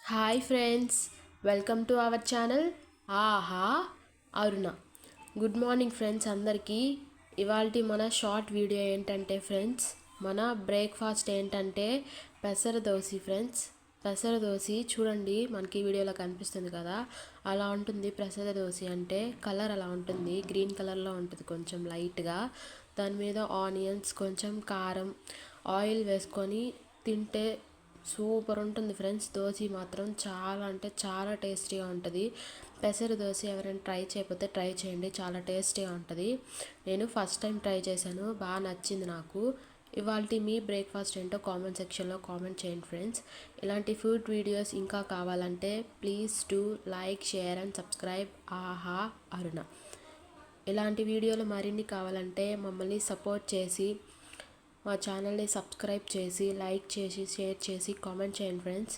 Hi friends, welcome to our channel ఆహా అరుణ. Good morning friends అందరికీ. ఇవాల్టి మన షార్ట్ వీడియో ఏంటంటే ఫ్రెండ్స్, మన బ్రేక్ఫాస్ట్ ఏంటంటే పెసర దోశ ఫ్రెండ్స్. పెసర దోశ చూడండి, మనకి వీడియోలో కనిపిస్తుంది కదా, అలా ఉంటుంది పెసర దోశ. అంటే కలర్ అలా ఉంటుంది, గ్రీన్ కలర్లో ఉంటుంది కొంచెం లైట్గా. దాని మీద ఆనియన్స్, కొంచెం కారం, ఆయిల్ వేసుకొని తింటే సూపర్ ఉంటుంది ఫ్రెండ్స్. దోశ మాత్రం చాలా అంటే చాలా టేస్టీగా ఉంటుంది. పెసర దోశ ఎవరైనా ట్రై చేయకపోతే ట్రై చేయండి, చాలా టేస్టీగా ఉంటుంది. నేను ఫస్ట్ టైం ట్రై చేశాను, బాగా నచ్చింది నాకు. ఇవాళ మీ బ్రేక్ఫాస్ట్ ఏంటో కామెంట్ సెక్షన్లో కామెంట్ చేయండి ఫ్రెండ్స్. ఇలాంటి ఫుడ్ వీడియోస్ ఇంకా కావాలంటే please do like, share and subscribe ఆహా అరుణ. ఇలాంటి వీడియోలు మరిన్ని కావాలంటే మమ్మల్ని సపోర్ట్ చేసి మా ఛానల్ని సబ్స్క్రైబ్ చేసి, లైక్ చేసి, షేర్ చేసి, కామెంట్ చేయండి ఫ్రెండ్స్.